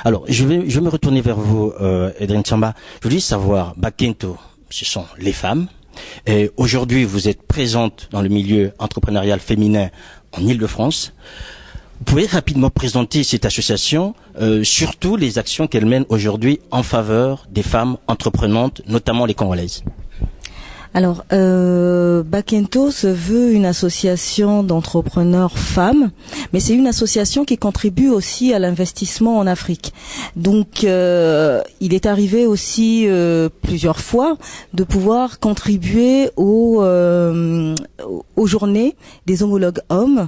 Alors, je vais me retourner vers vous, Edrine Tsamba. Je voulais savoir, Bakento, ce sont les femmes. Et aujourd'hui, vous êtes présente dans le milieu entrepreneurial féminin en Île-de-France. Vous pouvez rapidement présenter cette association, surtout les actions qu'elle mène aujourd'hui en faveur des femmes entreprenantes, notamment les Congolaises. Alors, Bakento se veut une association d'entrepreneurs femmes, mais c'est une association qui contribue aussi à l'investissement en Afrique. Donc, il est arrivé aussi plusieurs fois de pouvoir contribuer aux journées des homologues hommes.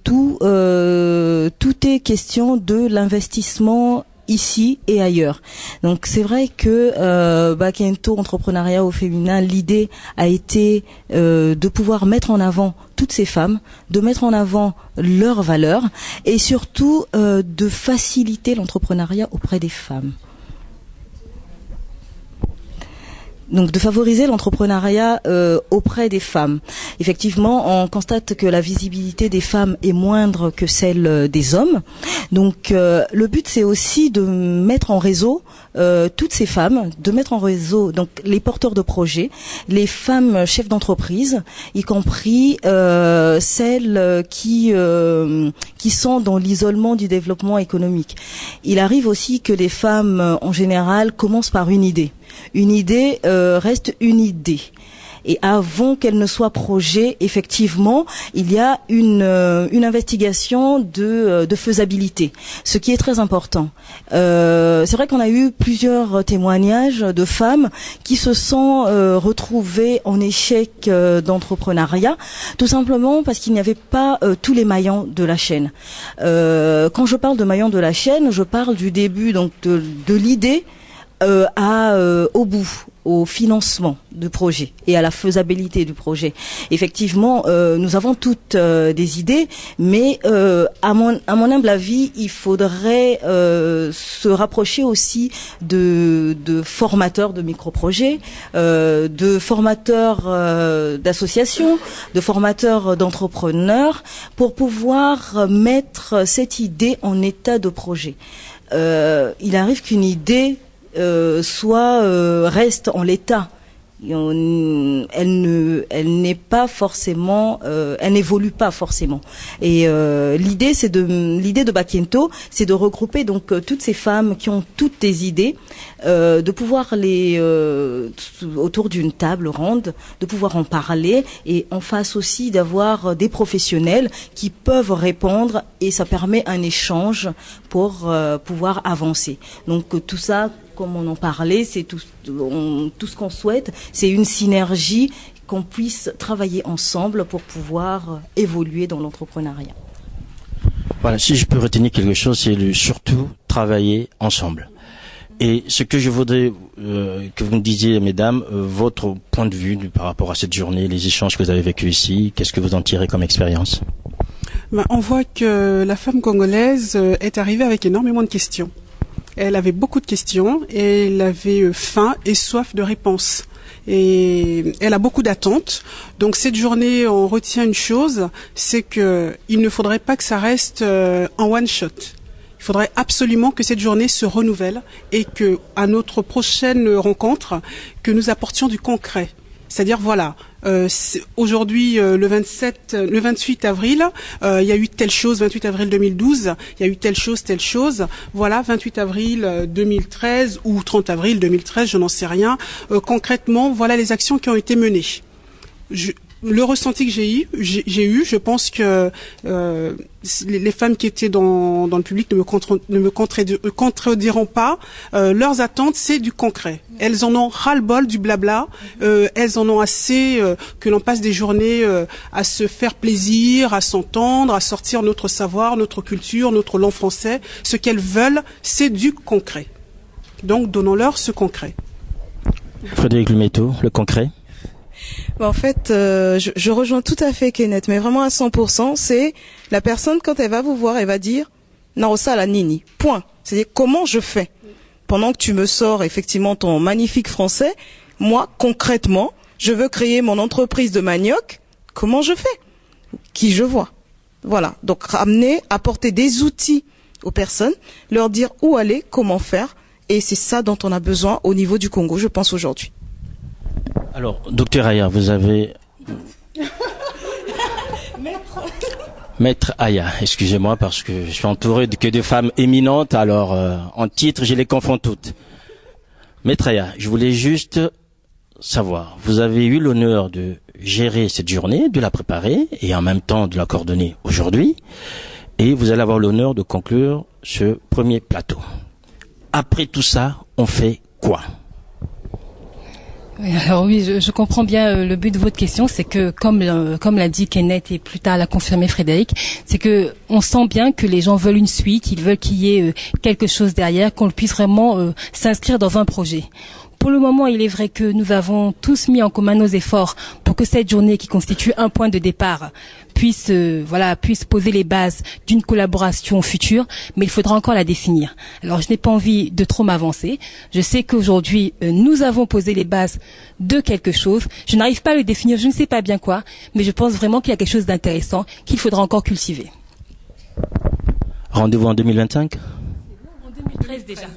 Tout est question de l'investissement ici et ailleurs. Donc c'est vrai que Bakento Entrepreneuriat au féminin, l'idée a été de pouvoir mettre en avant toutes ces femmes, de mettre en avant leurs valeurs et surtout de faciliter l'entrepreneuriat auprès des femmes. Donc de favoriser l'entrepreneuriat auprès des femmes. Effectivement, on constate que la visibilité des femmes est moindre que celle des hommes. Donc le but c'est aussi de mettre en réseau toutes ces femmes, de mettre en réseau donc les porteurs de projets, les femmes chefs d'entreprise, y compris celles qui sont dans l'isolement du développement économique. Il arrive aussi que les femmes en général commencent par une idée. Une idée reste une idée. Et avant qu'elle ne soit projet, effectivement, il y a une investigation de faisabilité, ce qui est très important. C'est vrai qu'on a eu plusieurs témoignages de femmes qui se sont retrouvées en échec d'entrepreneuriat, tout simplement parce qu'il n'y avait pas tous les maillons de la chaîne. Quand je parle de maillons de la chaîne, je parle du début donc de l'idée au bout, au financement du projet et à la faisabilité du projet. Effectivement, nous avons toutes des idées, mais à mon humble avis, il faudrait se rapprocher aussi de formateurs de micro-projets, de formateurs d'associations, de formateurs d'entrepreneurs, pour pouvoir mettre cette idée en état de projet. Il arrive qu'une idée reste en l'état. Elle n'est pas forcément, elle n'évolue pas forcément. Et l'idée de Bakento, c'est de regrouper donc toutes ces femmes qui ont toutes des idées, de pouvoir autour d'une table ronde, de pouvoir en parler, et en face aussi d'avoir des professionnels qui peuvent répondre, et ça permet un échange pour pouvoir avancer. Donc tout ça, comme on en parlait, c'est tout ce qu'on souhaite, c'est une synergie, qu'on puisse travailler ensemble pour pouvoir évoluer dans l'entrepreneuriat. Voilà, si je peux retenir quelque chose, c'est surtout travailler ensemble. Et ce que je voudrais que vous me disiez, mesdames, votre point de vue par rapport à cette journée, les échanges que vous avez vécus ici, qu'est-ce que vous en tirez comme expérience? On voit que la femme congolaise est arrivée avec énormément de questions. Elle avait beaucoup de questions et elle avait faim et soif de réponses. Et elle a beaucoup d'attentes. Donc cette journée, on retient une chose, c'est que il ne faudrait pas que ça reste en one shot. Il faudrait absolument que cette journée se renouvelle et que à notre prochaine rencontre, que nous apportions du concret. C'est-à-dire voilà, aujourd'hui le 28 avril, il y a eu telle chose, 28 avril 2012, il y a eu telle chose. Voilà, 28 avril 2013 ou 30 avril 2013, je n'en sais rien. Concrètement, voilà les actions qui ont été menées. Le ressenti que j'ai eu, je pense que les femmes qui étaient dans le public ne me contrediront pas. Leurs attentes, c'est du concret. Elles en ont ras-le-bol du blabla. Elles en ont assez que l'on passe des journées à se faire plaisir, à s'entendre, à sortir notre savoir, notre culture, notre langue français. Ce qu'elles veulent, c'est du concret. Donc, donnons-leur ce concret. Frédéric Lumetto, le concret. En fait, je rejoins tout à fait Kenneth, mais vraiment à 100%, c'est la personne, quand elle va vous voir, elle va dire « Narosa la nini », point. C'est-à-dire, comment je fais? Pendant que tu me sors effectivement ton magnifique français, moi, concrètement, je veux créer mon entreprise de manioc, comment je fais? Qui je vois? Voilà, donc apporter des outils aux personnes, leur dire où aller, comment faire. Et c'est ça dont on a besoin au niveau du Congo, je pense, aujourd'hui. Alors, docteur Aya, vous avez... Maître Aya, excusez-moi parce que je suis entouré que de femmes éminentes, alors en titre, je les confonds toutes. Maître Aya, je voulais juste savoir, vous avez eu l'honneur de gérer cette journée, de la préparer et en même temps de la coordonner aujourd'hui, et vous allez avoir l'honneur de conclure ce premier plateau. Après tout ça, on fait quoi ? Alors oui, je comprends bien le but de votre question, c'est que comme l'a dit Kenneth et plus tard l'a confirmé Frédéric, c'est que on sent bien que les gens veulent une suite, ils veulent qu'il y ait quelque chose derrière, qu'on puisse vraiment s'inscrire dans un projet. Pour le moment, il est vrai que nous avons tous mis en commun nos efforts pour que cette journée qui constitue un point de départ puisse poser les bases d'une collaboration future, mais il faudra encore la définir. Alors, je n'ai pas envie de trop m'avancer. Je sais qu'aujourd'hui, nous avons posé les bases de quelque chose. Je n'arrive pas à le définir, je ne sais pas bien quoi, mais je pense vraiment qu'il y a quelque chose d'intéressant qu'il faudra encore cultiver. Rendez-vous en 2025 ? En 2013 déjà.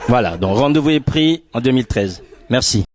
Voilà, donc rendez-vous est pris en 2013. Merci.